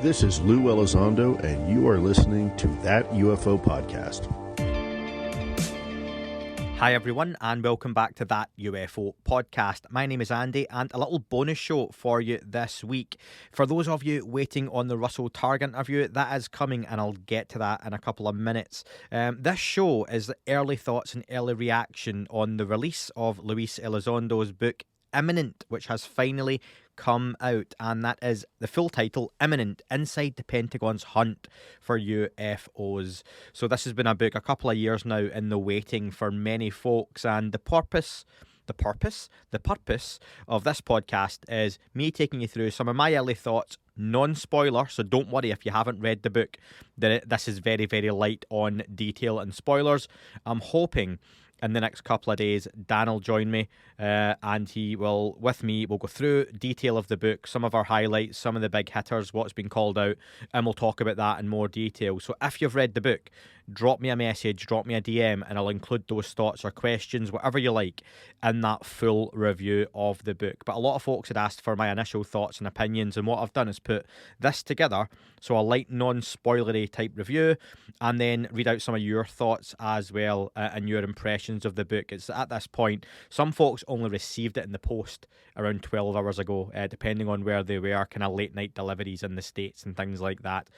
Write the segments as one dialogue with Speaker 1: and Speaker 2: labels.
Speaker 1: This is Luis Elizondo, and you are listening to That UFO Podcast.
Speaker 2: Hi everyone, and welcome back to That UFO Podcast. My name is Andy, and a little bonus show for you this week. For those of you waiting on the Russell Targ interview, that is coming, and I'll get to that in a couple of minutes. This show is the early thoughts and early reaction on the release of Luis Elizondo's book, Imminent, which has finally come out, and that is the full title, Imminent, Inside the Pentagon's Hunt for UFOs. So this has been a book a couple of years now in the waiting for many folks, and the purpose of this podcast is me taking you through some of my early thoughts, non-spoiler, so don't worry if you haven't read the book, that this is very, very light on detail and spoilers. I'm hoping in the next couple of days, Dan will join me, and he will, with me, we'll go through detail of the book, some of our highlights, some of the big hitters, what's been called out, and we'll talk about that in more detail. So if you've read the book, drop me a message, drop me a DM, and I'll include those thoughts or questions, whatever you like, in that full review of the book. But a lot of folks had asked for my initial thoughts and opinions, and what I've done is put this together, so a light non-spoilery type review, and then read out some of your thoughts as well, and your impressions of the book. It's at this point, some folks only received it in the post around 12 hours ago, depending on where they were, kind of late night deliveries in the States and things like that.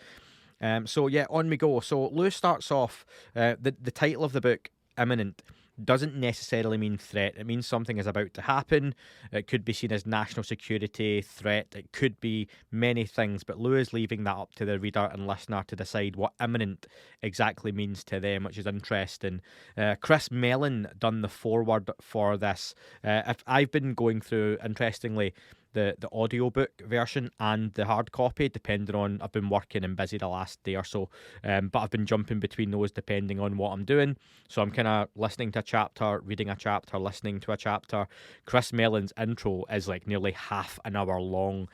Speaker 2: So yeah, on we go. So Lewis starts off, the title of the book, Imminent, doesn't necessarily mean threat. It means something is about to happen. It could be seen as national security threat. It could be many things, but Lou is leaving that up to the reader and listener to decide what imminent exactly means to them, which is interesting. Chris Mellon done the foreword for this. If I've been going through, interestingly, the audiobook version and the hard copy, depending on, I've been working and busy the last day or so, but I've been jumping between those depending on what I'm doing. So I'm kind of listening to a chapter, reading a chapter, listening to a chapter. Chris Mellon's intro is like nearly half an hour long.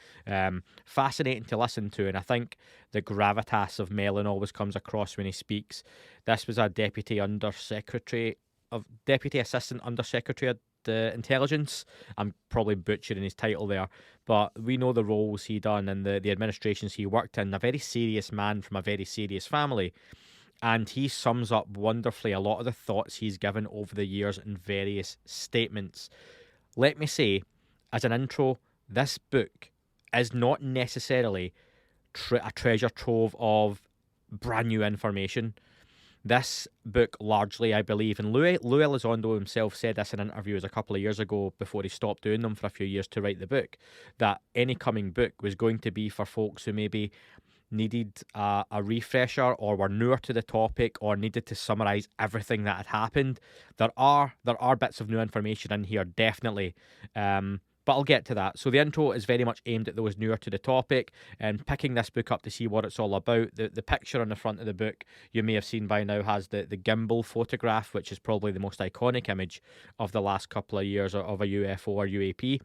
Speaker 2: Fascinating to listen to, and I think the gravitas of Mellon always comes across when he speaks. This was a Deputy Assistant Undersecretary of the Intelligence. I'm probably butchering his title there, but we know the roles he done and the administrations he worked in. A very serious man from a very serious family, and he sums up wonderfully a lot of the thoughts he's given over the years in various statements. Let me say, as an intro, this book is not necessarily a treasure trove of brand new information. This book largely, I believe, and Luis Elizondo himself said this in interviews a couple of years ago before he stopped doing them for a few years to write the book, that any coming book was going to be for folks who maybe needed a refresher or were newer to the topic or needed to summarise everything that had happened. There are bits of new information in here, definitely, but I'll get to that. So the intro is very much aimed at those newer to the topic, and picking this book up to see what it's all about. The picture on the front of the book, you may have seen by now, has the gimbal photograph, which is probably the most iconic image of the last couple of years of a UFO or UAP.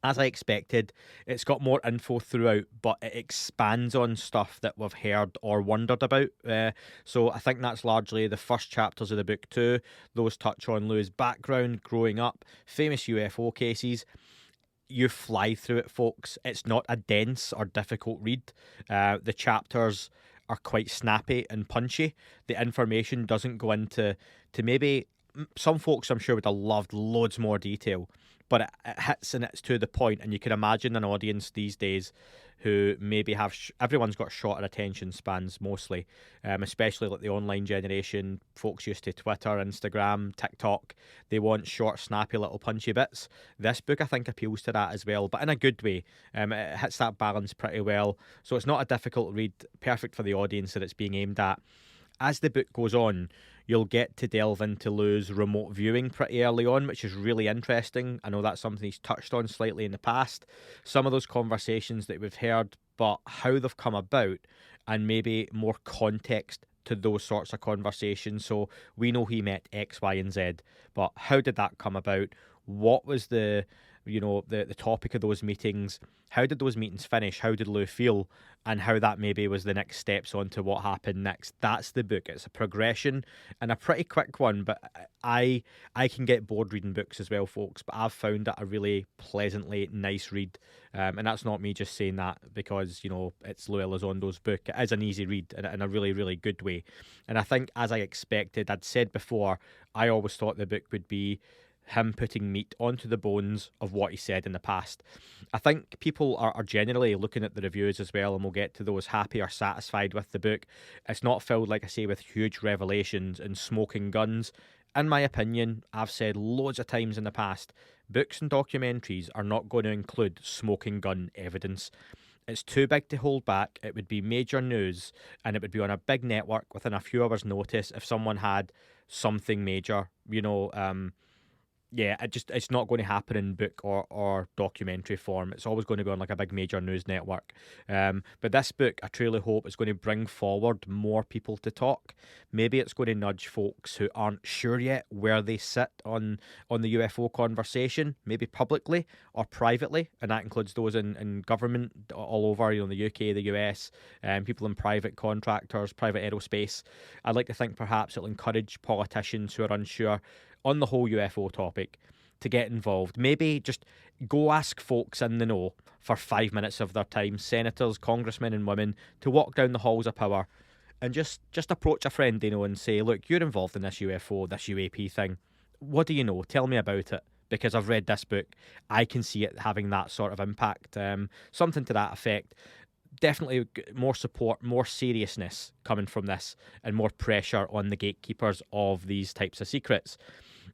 Speaker 2: As I expected, it's got more info throughout, but it expands on stuff that we've heard or wondered about. So I think that's largely the first chapters of the book too. Those touch on Lou's background, growing up, famous UFO cases. You fly through it, folks. It's not a dense or difficult read. The chapters are quite snappy and punchy. The information doesn't go into maybe some folks, I'm sure, would have loved loads more detail, but it hits and it's to the point, and you can imagine an audience these days who maybe have everyone's got shorter attention spans mostly, especially like the online generation, folks used to Twitter, Instagram, TikTok. They want short, snappy, little punchy bits. This book, I think, appeals to that as well, but in a good way. It hits that balance pretty well, so it's not a difficult read, perfect for the audience that it's being aimed at. As the book goes on, you'll get to delve into Lou's remote viewing pretty early on, which is really interesting. I know that's something he's touched on slightly in the past. Some of those conversations that we've heard, but how they've come about, and maybe more context to those sorts of conversations. So we know he met X, Y, and Z, but how did that come about? What was the the topic of those meetings. How did those meetings finish? How did Lou feel? And how that maybe was the next steps on to what happened next. That's the book. It's a progression and a pretty quick one, but I can get bored reading books as well, folks, but I've found it a really pleasantly nice read. And that's not me just saying that because, it's Luis Elizondo's book. It is an easy read in a really, really good way. And I think, as I expected, I'd said before, I always thought the book would be him putting meat onto the bones of what he said in the past. I think people are generally looking at the reviews as well, and we'll get to those, happy or satisfied with the book. It's not filled, like I say, with huge revelations and smoking guns. In my opinion, I've said loads of times in the past, books and documentaries are not going to include smoking gun evidence. It's too big to hold back. It would be major news, and it would be on a big network within a few hours' notice if someone had something major, it's not going to happen in book or documentary form. It's always going to be on like a big major news network. But this book, I truly hope, is going to bring forward more people to talk. Maybe it's going to nudge folks who aren't sure yet where they sit on the UFO conversation, maybe publicly or privately, and that includes those in government all over, the UK, the US, people in private contractors, private aerospace. I'd like to think perhaps it'll encourage politicians who are unsure on the whole UFO topic to get involved. Maybe just go ask folks in the know for 5 minutes of their time, senators, congressmen and women, to walk down the halls of power and just approach a friend they know and say, look, you're involved in this UFO, this UAP thing. What do you know? Tell me about it. Because I've read this book, I can see it having that sort of impact. Something to that effect. Definitely more support, more seriousness coming from this, and more pressure on the gatekeepers of these types of secrets.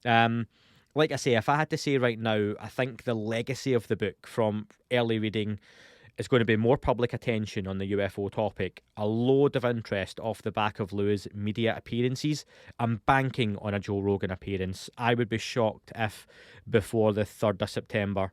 Speaker 2: Like I say, if I had to say right now, I think the legacy of the book from early reading is going to be more public attention on the UFO topic, a load of interest off the back of Lou's media appearances. I'm banking on a Joe Rogan appearance. I would be shocked if before the 3rd of September,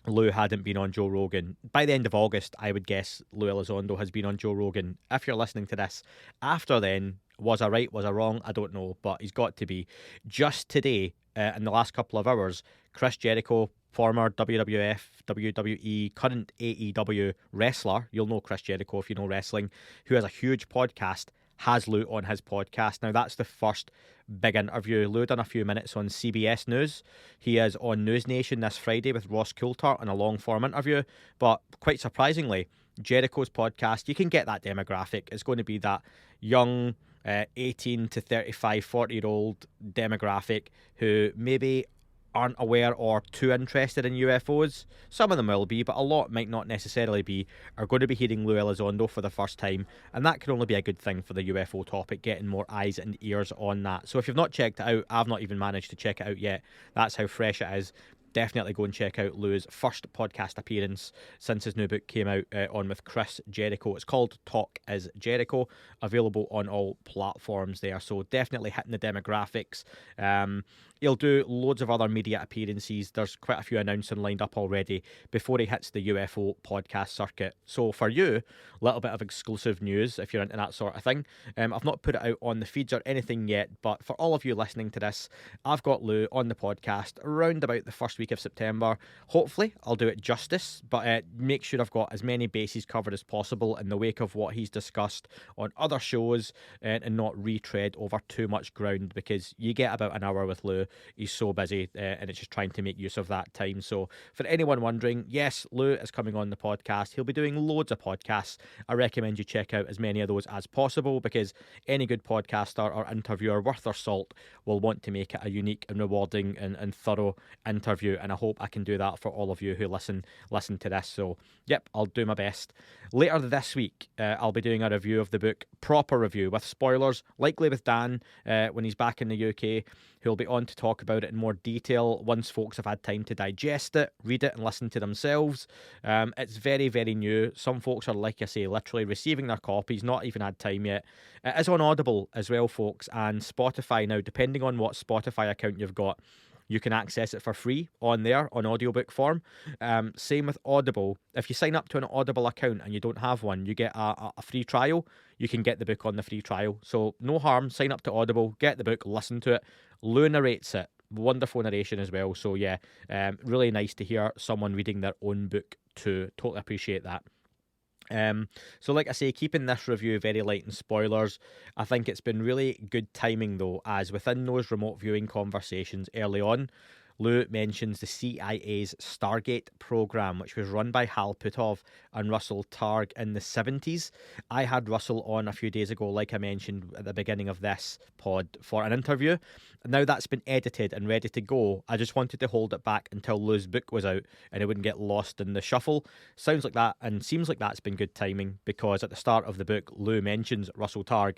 Speaker 2: Lou hadn't been on Joe Rogan. By the end of August, I would guess Luis Elizondo has been on Joe Rogan. If you're listening to this after then, was I right, was I wrong? I don't know, but he's got to be. Just today, in the last couple of hours, Chris Jericho, former WWF, WWE, current AEW wrestler, you'll know Chris Jericho if you know wrestling, who has a huge podcast, has Lou on his podcast. Now, that's the first big interview. Lou done a few minutes on CBS News. He is on News Nation this Friday with Ross Coulter in a long-form interview. But quite surprisingly, Jericho's podcast, you can get that demographic. It's going to be that young 18 to 35, 40-year-old demographic who maybe aren't aware or too interested in UFOs. Some of them will be, but a lot might not necessarily be, are going to be hearing Luis Elizondo for the first time, and that can only be a good thing for the UFO topic, getting more eyes and ears on that. So if you've not checked it out, I've not even managed to check it out yet. That's how fresh it is. Definitely go and check out Lou's first podcast appearance since his new book came out on with Chris Jericho. It's called Talk is Jericho, available on all platforms there. So definitely hitting the demographics. He'll do loads of other media appearances. There's quite a few announcing lined up already before he hits the UFO podcast circuit. So for you, a little bit of exclusive news if you're into that sort of thing. I've not put it out on the feeds or anything yet, but for all of you listening to this, I've got Lou on the podcast around about the first week of September. Hopefully, I'll do it justice, but make sure I've got as many bases covered as possible in the wake of what he's discussed on other shows and not retread over too much ground, because you get about an hour with Lou. He's so busy and it's just trying to make use of that time. So for anyone wondering, yes, Lou is coming on the podcast. He'll be doing loads of podcasts. I recommend you check out as many of those as possible, because any good podcaster or interviewer worth their salt will want to make it a unique and rewarding and thorough interview, and I hope I can do that for all of you who listen to this. So yep, I'll do my best. Later this week, I'll be doing a review of the book, proper review with spoilers, likely with Dan when he's back in the UK, who'll be on to talk about it in more detail once folks have had time to digest it, read it and listen to themselves. It's very, very new. Some folks are, like I say, literally receiving their copies, not even had time yet. It is on Audible as well, folks, and Spotify now, depending on what Spotify account you've got, you can access it for free on there on audiobook form. Same with Audible. If you sign up to an Audible account and you don't have one, you get a free trial. You can get the book on the free trial. So no harm, sign up to Audible, get the book, listen to it. Lou narrates it. Wonderful narration as well. So yeah, really nice to hear someone reading their own book too. Totally appreciate that. So like I say, keeping this review very light and spoilers. I think it's been really good timing though, as within those remote viewing conversations early on, Lou mentions the CIA's Stargate program, which was run by Hal Puthoff and Russell Targ in the 70s. I had Russell on a few days ago, like I mentioned at the beginning of this pod, for an interview. Now that's been edited and ready to go. I just wanted to hold it back until Lou's book was out and it wouldn't get lost in the shuffle. Sounds like that and seems like that's been good timing, because at the start of the book, Lou mentions Russell Targ.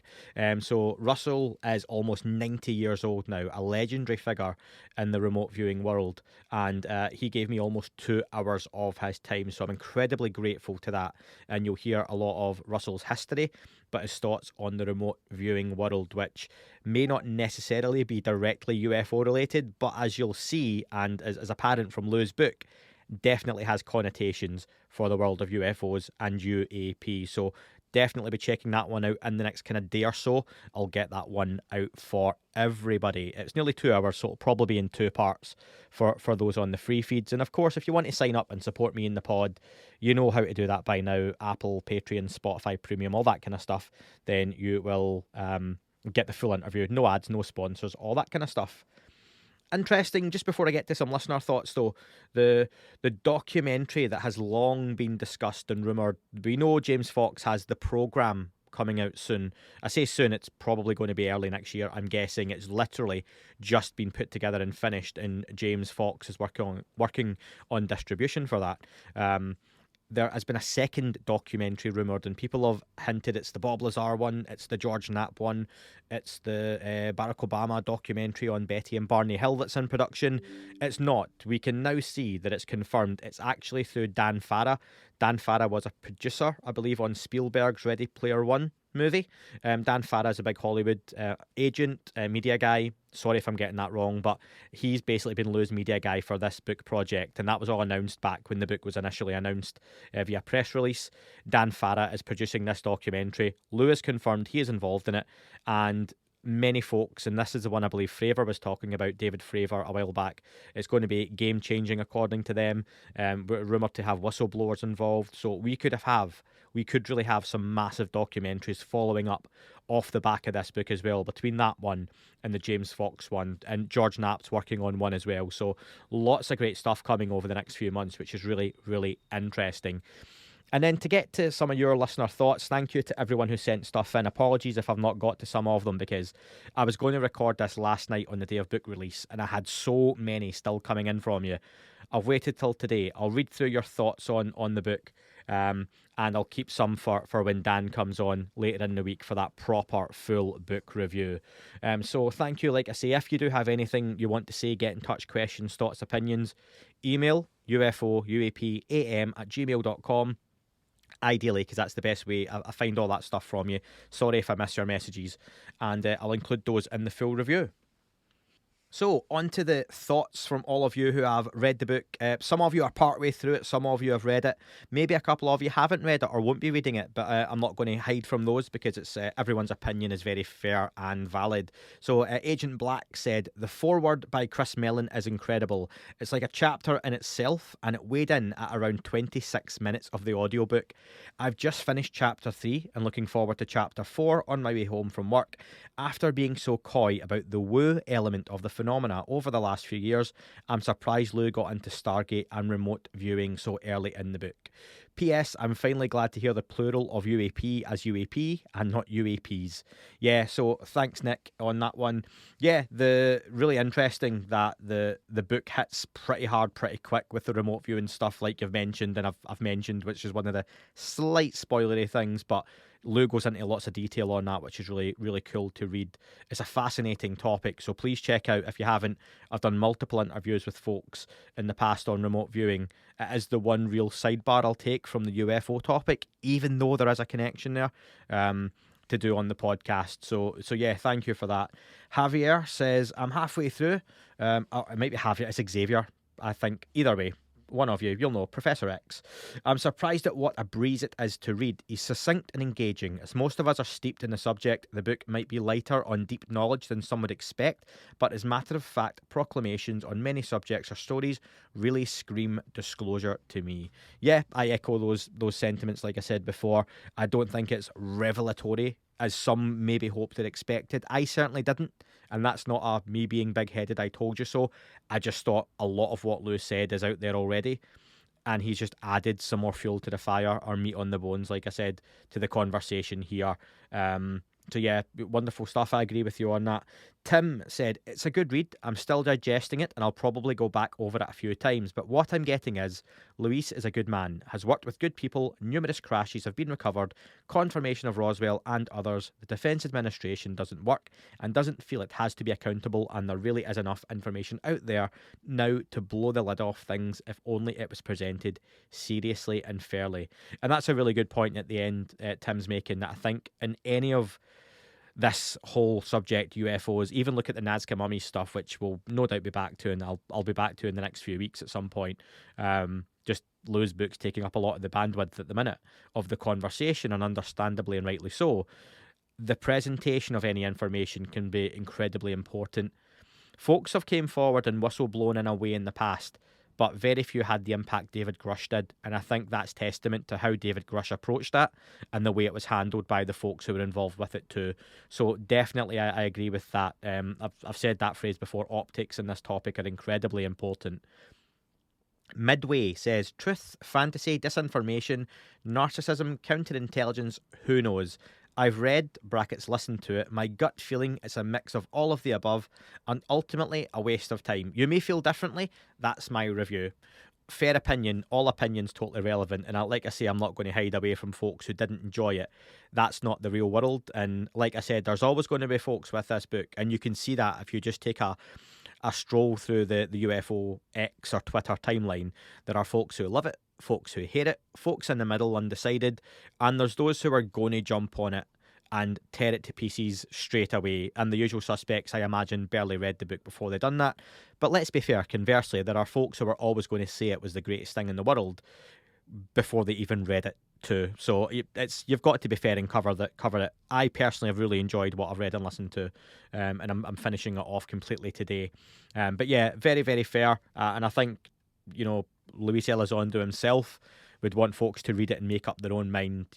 Speaker 2: So Russell is almost 90 years old now, a legendary figure in the remote viewing world, and he gave me almost 2 hours of his time, so I'm incredibly grateful to that. And you'll hear a lot of Russell's history, but his thoughts on the remote viewing world, which may not necessarily be directly UFO related, but as you'll see, and as apparent from Lou's book, definitely has connotations for the world of UFOs and UAP. So definitely be checking that one out in the next kind of day or so. I'll get that one out for everybody. It's nearly 2 hours, so it'll probably be in 2 parts for those on the free feeds. And of course, if you want to sign up and support me in the pod, you know how to do that by now. Apple, Patreon, Spotify Premium, all that kind of stuff. Then you will get the full interview. No ads, no sponsors, all that kind of stuff. Interesting, just before I get to some listener thoughts though, the documentary that has long been discussed and rumoured. We know James Fox has the programme coming out soon. I say soon, it's probably going to be early next year. I'm guessing it's literally just been put together and finished, and James Fox is working on distribution for that. There has been a second documentary rumoured, and people have hinted it's the Bob Lazar one, it's the George Knapp one, it's the Barack Obama documentary on Betty and Barney Hill that's in production. It's not. We can now see that it's confirmed. It's actually through Dan Farah. Dan Farah was a producer, I believe, on Spielberg's Ready Player One movie. Dan Farah is a big Hollywood agent, media guy. Sorry if I'm getting that wrong, but he's basically been Lou's media guy for this book project, and that was all announced back when the book was initially announced via press release. Dan Farah is producing this documentary. Lou has confirmed he is involved in it, and many folks, and this is the one I believe Fravor was talking about, David Fravor, a while back, it's going to be game-changing according to them. We're rumoured to have whistleblowers involved, so we could really have some massive documentaries following up off the back of this book as well, between that one and the James Fox one, and George Knapp's working on one as well. So lots of great stuff coming over the next few months, which is really, really interesting. And then to get to some of your listener thoughts, thank you to everyone who sent stuff in. Apologies if I've not got to some of them, because I was going to record this last night on the day of book release, and I had so many still coming in from you. I've waited till today. I'll read through your thoughts on the book, and I'll keep some for when Dan comes on later in the week for that proper full book review. So thank you. Like I say, if you do have anything you want to say, get in touch, questions, thoughts, opinions, email ufouapam@gmail.com. Ideally, because that's the best way. I find all that stuff from you. Sorry if I miss your messages, and I'll include those in the full review. So, on to the thoughts from all of you who have read the book. Some of you are partway through it, some of you have read it. Maybe a couple of you haven't read it or won't be reading it, but I'm not going to hide from those, because it's everyone's opinion is very fair and valid. So, Agent Black said, "The foreword by Chris Mellon is incredible. It's like a chapter in itself, and it weighed in at around 26 minutes of the audiobook. I've just finished chapter 3 and looking forward to chapter 4 on my way home from work. After being so coy about the woo element of the phenomena over the last few years, I'm surprised Lou got into Stargate and remote viewing so early in the book. P.S. I'm finally glad to hear the plural of UAP as UAP and not UAPs." Yeah, so thanks, Nick, on that one. Yeah, the really interesting that the book hits pretty hard, pretty quick with the remote viewing stuff, like you've mentioned, and I've mentioned, which is one of the slight spoilery things, but Lou goes into lots of detail on that, which is really, really cool to read. It's a fascinating topic, so please check out if you haven't. I've done multiple interviews with folks in the past on remote viewing. It is the one real sidebar I'll take from the UFO topic, even though there is a connection there to do on the podcast. So yeah, thank you for that. Javier says, "I'm halfway through." It might be Javier, it's Xavier, I think. Either way, one of you, you'll know, Professor X. I'm surprised at what a breeze it is to read. He's succinct and engaging. As most of us are steeped in the subject, the book might be lighter on deep knowledge than some would expect, but his matter-of-fact proclamations on many subjects or stories really scream disclosure to me. Yeah, I echo those sentiments, like I said before. I don't think it's revelatory, as some maybe hoped or expected. I certainly didn't, and that's not a me being big-headed, I told you so. I just thought a lot of what Lewis said is out there already, and he's just added some more fuel to the fire, or meat on the bones, like I said, to the conversation here. So yeah, wonderful stuff. I agree with you on that. Tim said, it's a good read. I'm still digesting it, and I'll probably go back over it a few times. But what I'm getting is, Luis is a good man, has worked with good people, numerous crashes have been recovered, confirmation of Roswell and others. The Defence Administration doesn't work and doesn't feel it has to be accountable, and there really is enough information out there now to blow the lid off things if only it was presented seriously and fairly. And that's a really good point at the end Tim's making, that I think in any of this whole subject, UFOs, even look at the Nazca Mummy stuff, which we'll no doubt be back to, and I'll be back to in the next few weeks at some point. Just Lou's book's taking up a lot of the bandwidth at the minute of the conversation, and understandably and rightly so. The presentation of any information can be incredibly important. Folks have came forward and whistleblown in a way in the past, but very few had the impact David Grush did, and I think that's testament to how David Grush approached that and the way it was handled by the folks who were involved with it too. So definitely I agree with that. I've said that phrase before, optics in this topic are incredibly important. Midway says, truth, fantasy, disinformation, narcissism, counterintelligence, who knows? I've read, brackets, listened to it. My gut feeling is a mix of all of the above and ultimately a waste of time. You may feel differently. That's my review. Fair opinion. All opinions totally relevant. And like I say, I'm not going to hide away from folks who didn't enjoy it. That's not the real world. And like I said, there's always going to be folks with this book. And you can see that if you just take a stroll through the UFO X or Twitter timeline. There are folks who love it, folks who hate it, folks in the middle, undecided, and there's those who are going to jump on it and tear it to pieces straight away. And the usual suspects, I imagine, barely read the book before they'd done that. But let's be fair, conversely, there are folks who are always going to say it was the greatest thing in the world before they even read it too. So you've got to be fair and cover it. I personally have really enjoyed what I've read and listened to, and I'm finishing it off completely today. But yeah, very, very fair. And I think, Luis Elizondo himself would want folks to read it and make up their own mind,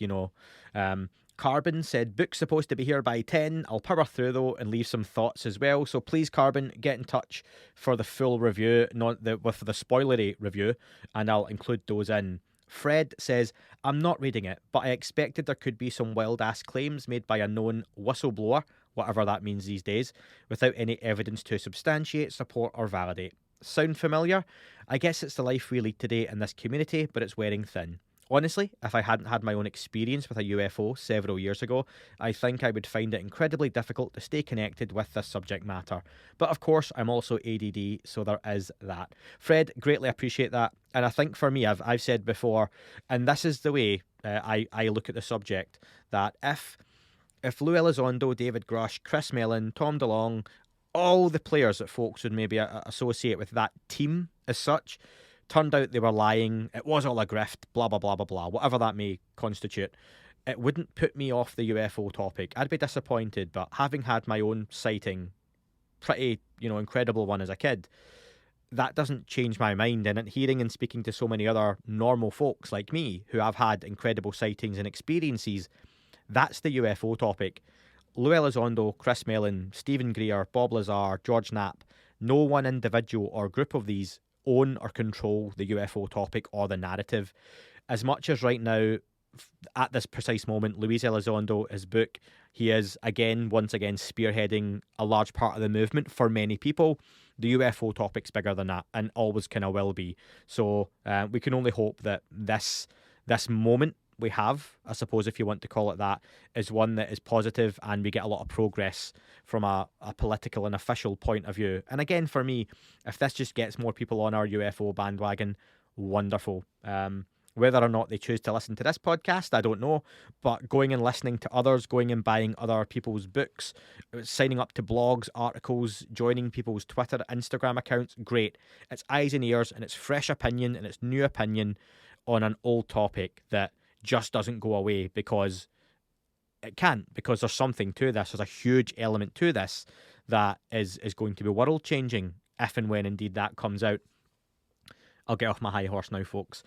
Speaker 2: Carbon said, book's supposed to be here by 10. I'll power through though and leave some thoughts as well. So please, Carbon, get in touch for the full review, with the spoilery review, and I'll include those in. Fred says, I'm not reading it, but I expected there could be some wild-ass claims made by a known whistleblower, whatever that means these days, without any evidence to substantiate, support or validate. Sound familiar? I guess it's the life we lead today in this community, but it's wearing thin. Honestly, if I hadn't had my own experience with a UFO several years ago, I think I would find it incredibly difficult to stay connected with this subject matter. But of course, I'm also ADD, so there is that. Fred, greatly appreciate that. And I think for me, I've said before, and this is the way I look at the subject, that if Lou Elizondo, David Grush, Chris Mellon, Tom DeLonge, all the players that folks would maybe associate with that team as such, turned out they were lying, it was all a grift, blah, blah, blah, blah, blah, whatever that may constitute, it wouldn't put me off the UFO topic. I'd be disappointed, but having had my own sighting, pretty, incredible one as a kid, that doesn't change my mind. And hearing and speaking to so many other normal folks like me who have had incredible sightings and experiences, that's the UFO topic. Lou Elizondo, Chris Mellon, Stephen Greer, Bob Lazar, George Knapp, no one individual or group of these own or control the UFO topic or the narrative. As much as right now, at this precise moment, Luis Elizondo, his book, he is once again spearheading a large part of the movement for many people. The UFO topic's bigger than that and always kind of will be. So we can only hope that this moment we have, I suppose if you want to call it that, is one that is positive and we get a lot of progress from a political and official point of view. And again, for me, if this just gets more people on our UFO bandwagon, wonderful. Whether or not they choose to listen to this podcast, I don't know. But going and listening to others, going and buying other people's books, signing up to blogs, articles, joining people's Twitter, Instagram accounts, great. It's eyes and ears, and it's fresh opinion, and it's new opinion on an old topic that just doesn't go away, because it can't, because there's something to this. There's a huge element to this that is going to be world changing if and when indeed that comes out. I'll get off my high horse now, folks.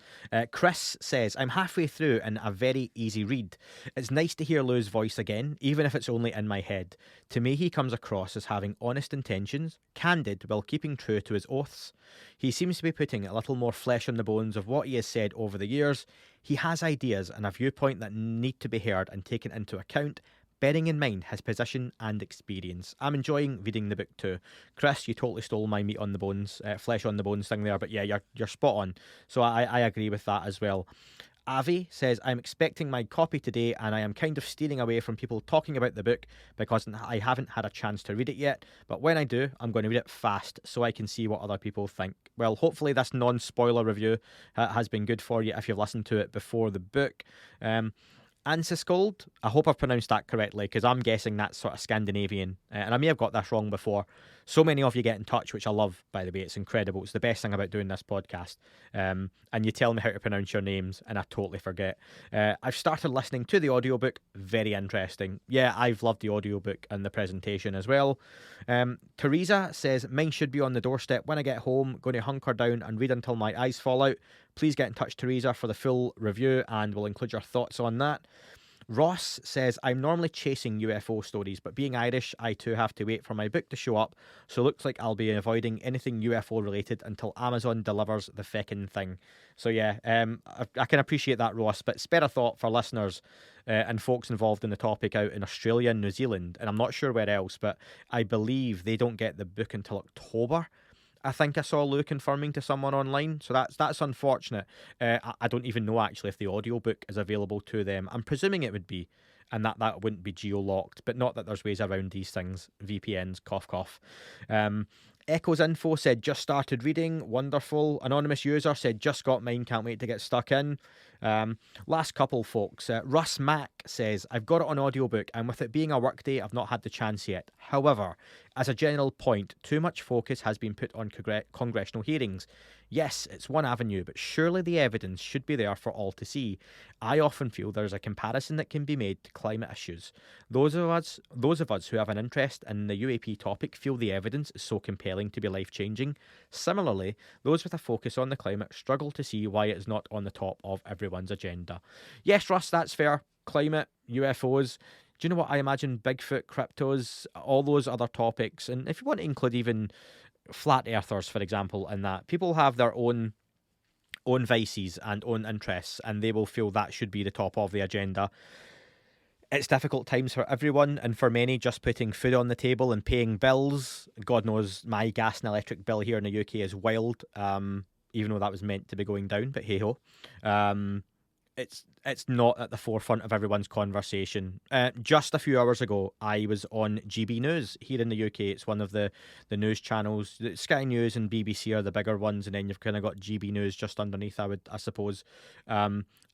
Speaker 2: Chris says, I'm halfway through and a very easy read. It's nice to hear Lou's voice again, even if it's only in my head. To me, he comes across as having honest intentions, candid while keeping true to his oaths. He seems to be putting a little more flesh on the bones of what he has said over the years. He has ideas and a viewpoint that need to be heard and taken into account, bearing in mind his position and experience. I'm enjoying reading the book too. Chris, you totally stole my meat on the bones, flesh on the bones thing there, but yeah, you're spot on. So I agree with that as well. Avi says, I'm expecting my copy today and I am kind of steering away from people talking about the book because I haven't had a chance to read it yet, but when I do, I'm going to read it fast so I can see what other people think. Well, hopefully this non-spoiler review has been good for you if you've listened to it before the book. Ansiskold, I hope I've pronounced that correctly, because I'm guessing that's sort of Scandinavian, and I may have got this wrong before. So many of you get in touch, which I love, by the way. It's incredible. It's the best thing about doing this podcast. And you tell me how to pronounce your names, and I totally forget. I've started listening to the audiobook. Very interesting. Yeah, I've loved the audiobook and the presentation as well. Teresa says, mine should be on the doorstep when I get home. Going to hunker down and read until my eyes fall out. Please get in touch, Teresa, for the full review, and we'll include your thoughts on that. Ross says, I'm normally chasing UFO stories, but being Irish, I too have to wait for my book to show up, so looks like I'll be avoiding anything UFO related until Amazon delivers the feckin' thing. So yeah, I can appreciate that, Ross, but spare a thought for listeners and folks involved in the topic out in Australia and New Zealand, and I'm not sure where else, but I believe they don't get the book until October. I think I saw Lou confirming to someone online, so that's unfortunate. I don't even know actually if the audiobook is available to them. I'm presuming it would be, and that wouldn't be geo-locked, but not that there's ways around these things. VPNs, cough cough. Echoes Info said, just started reading, wonderful. Anonymous user said, just got mine, can't wait to get stuck in. Last couple, folks. Russ Mack says, I've got it on audiobook, and with it being a work day, I've not had the chance yet. However, as a general point, too much focus has been put on congressional hearings. Yes, it's one avenue, but surely the evidence should be there for all to see. I often feel there's a comparison that can be made to climate issues. Those of us who have an interest in the UAP topic feel the evidence is so compelling to be life-changing. Similarly, those with a focus on the climate struggle to see why it is not on the top of everyone's agenda. Yes, Russ, that's fair. Climate, UFOs. Do you know what? I imagine Bigfoot, cryptos, all those other topics, and if you want to include even flat earthers, for example, in that, people have their own vices and own interests, and they will feel that should be the top of the agenda. It's difficult times for everyone, and for many, just putting food on the table and paying bills. God knows my gas and electric bill here in the UK is wild, even though that was meant to be going down, but hey-ho. It's not at the forefront of everyone's conversation. Just a few hours ago, I was on GB News here in the UK. It's one of the news channels. Sky News and BBC are the bigger ones, and then you've kind of got GB News just underneath, I suppose.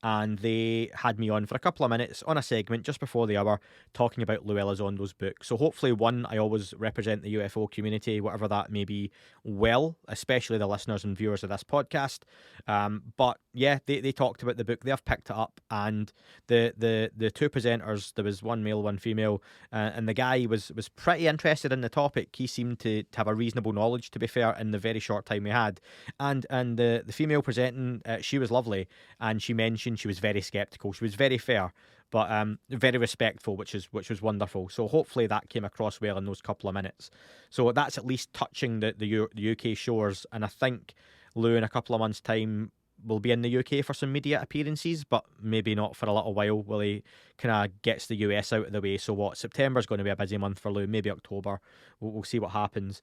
Speaker 2: And they had me on for a couple of minutes on a segment just before the hour talking about Luis Elizondo's book. So hopefully, one, I always represent the UFO community, whatever that may be, well, especially the listeners and viewers of this podcast. But yeah, they talked about the book. They have picked it up, and the two presenters, there was one male, one female, and the guy was pretty interested in the topic. He seemed to have a reasonable knowledge, to be fair, in the very short time we had. And the female presenting, she was lovely, and she mentioned she was very skeptical. She was very fair, but very respectful, which was wonderful. So hopefully that came across well in those couple of minutes. So that's at least touching the UK shores, and I think Lou in a couple of months' time will be in the UK for some media appearances, but maybe not for a little while while he kind of gets the US out of the way. So September's going to be a busy month for Lou, maybe October. We'll see what happens.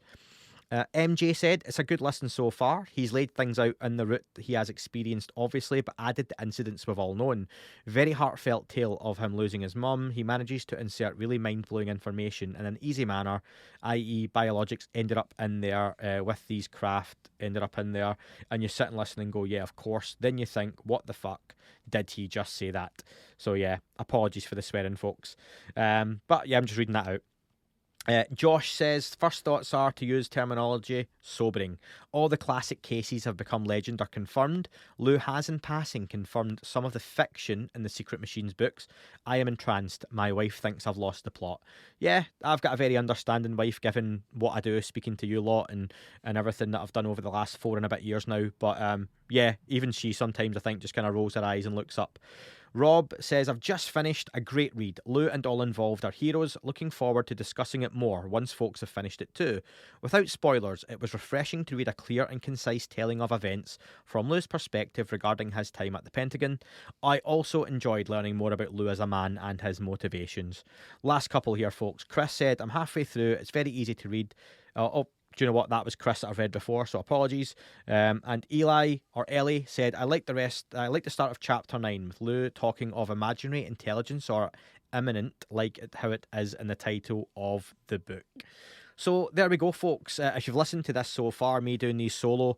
Speaker 2: MJ said, it's a good listen so far. He's laid things out in the route he has experienced, obviously, but added the incidents we've all known. Very heartfelt tale of him losing his mum. He manages to insert really mind-blowing information in an easy manner, i.e. biologics ended up in there with these craft, ended up in there, and you sit and listen and go, yeah, of course. Then you think, what the fuck did he just say that? So yeah, apologies for the swearing, folks. But yeah, I'm just reading that out. Josh says, first thoughts are, to use terminology, sobering. All the classic cases have become legend or confirmed. Lou has in passing confirmed some of the fiction in the Secret Machines books. I am entranced. My wife thinks I've lost the plot. Yeah, I've got a very understanding wife given what I do, speaking to you lot and everything that I've done over the last 4 and a bit years now. But yeah, even she sometimes, I think, just kind of rolls her eyes and looks up. Rob says, I've just finished a great read. Lou and all involved are heroes. Looking forward to discussing it more once folks have finished it too. Without spoilers, it was refreshing to read a clear and concise telling of events from Lou's perspective regarding his time at the Pentagon. I also enjoyed learning more about Lou as a man and his motivations. Last couple here, folks. Chris said, I'm halfway through. It's very easy to read. Do you know what? That was Chris that I've read before, so apologies. And Eli, or Ellie, said, I like the start of chapter 9 with Lou talking of imaginary intelligence, or imminent, like how it is in the title of the book. So there we go, folks. If you've listened to this so far, me doing these solo,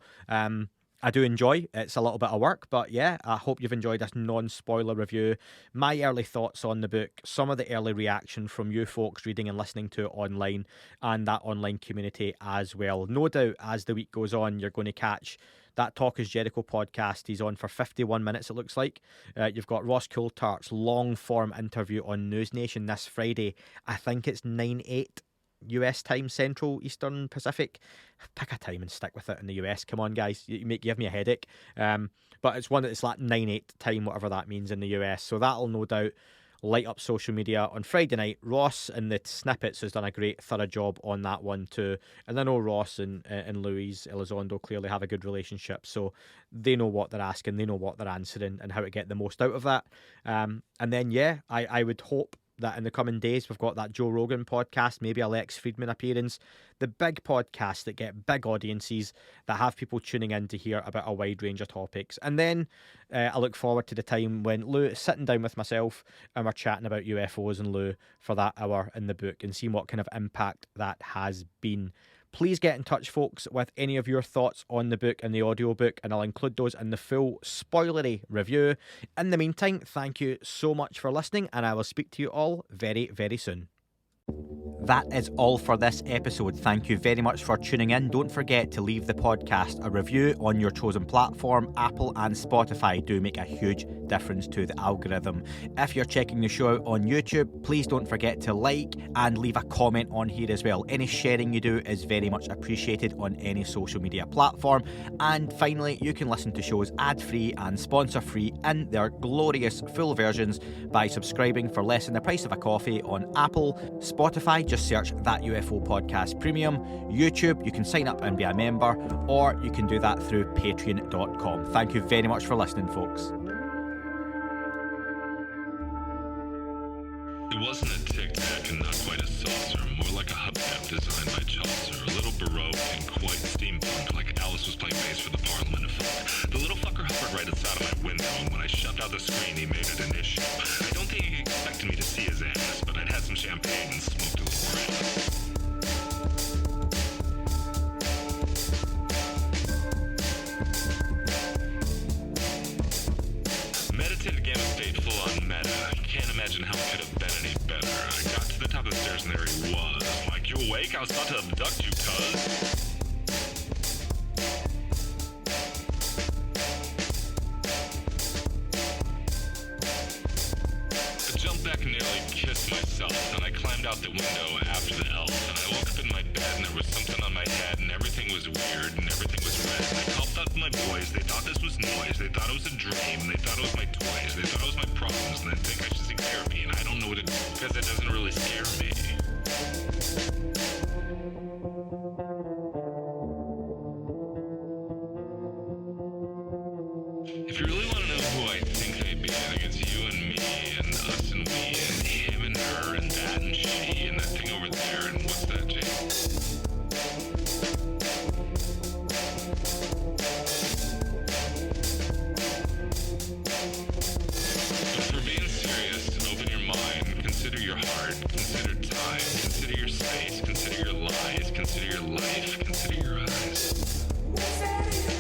Speaker 2: I do enjoy. It's a little bit of work, but yeah, I hope you've enjoyed this non-spoiler review. My early thoughts on the book, some of the early reaction from you folks reading and listening to it online, and that online community as well. No doubt, as the week goes on, you're going to catch that Talk is Jericho podcast. He's on for 51 minutes, it looks like. You've got Ross Coulter's long-form interview on News Nation this Friday. I think it's 9/8. US time, Central, Eastern, Pacific. Pick a time and stick with it in the US. Come on, guys. You give me a headache. But it's one that's like 9/8 time, whatever that means in the US. So that'll no doubt light up social media on Friday night. Ross in the snippets has done a great, thorough job on that one too. And I know Ross and Luis Elizondo clearly have a good relationship. So they know what they're asking, they know what they're answering, and how to get the most out of that. And then, yeah, I would hope that in the coming days we've got that Joe Rogan podcast, maybe a Lex Friedman appearance, the big podcasts that get big audiences, that have people tuning in to hear about a wide range of topics. And then I look forward to the time when Lou is sitting down with myself and we're chatting about UFOs and Lou for that hour in the book and seeing what kind of impact that has been. Please get in touch, folks, with any of your thoughts on the book and the audiobook, and I'll include those in the full spoilery review. In the meantime, thank you so much for listening, and I will speak to you all very, very soon. That is all for this episode. Thank you very much for tuning in. Don't forget to leave the podcast a review on your chosen platform. Apple and Spotify do make a huge difference to the algorithm. If you're checking the show out on YouTube, please don't forget to like and leave a comment on here as well. Any sharing you do is very much appreciated on any social media platform. And finally, you can listen to shows ad-free and sponsor-free in their glorious full versions by subscribing for less than the price of a coffee on Apple, Spotify, just search That UFO Podcast Premium. YouTube, you can sign up and be a member, or you can do that through patreon.com. Thank you very much for listening, folks.
Speaker 3: It wasn't a tic-tac and not quite a saucer, more like a hubcap designed by Chaucer, a little baroque and quite steampunk, like Alice was playing bass for the Parliament of Folk. The little fucker hovered right outside of my window, and when I shoved out the screen, he made it an issue. I don't think he expected me to see his ass, but I'd had some champagne and smoked a little grass. Meditative gamma state full-on meta. Can't imagine how it could have been any better. I got to the top of the stairs and there he was. Like, you awake? I was about to abduct you, cuz. I jumped back and nearly kissed myself, and I climbed out the window after the elf, and I woke up in my bed and there was something on my head and everything was weird and everything was red. And I called up my boys, they thought this was noise, they thought it was a dream, they thought it was my toys, they thought it was my problems, and they think I should seek therapy, and I don't know what it is because it doesn't really scare me. If you really want to know who I think may be, I think it's you and me and us and we and him and her and that and she and that thing over there and what's that, Jake? your heart, consider time, consider your space, consider your lies, consider your life, consider your eyes.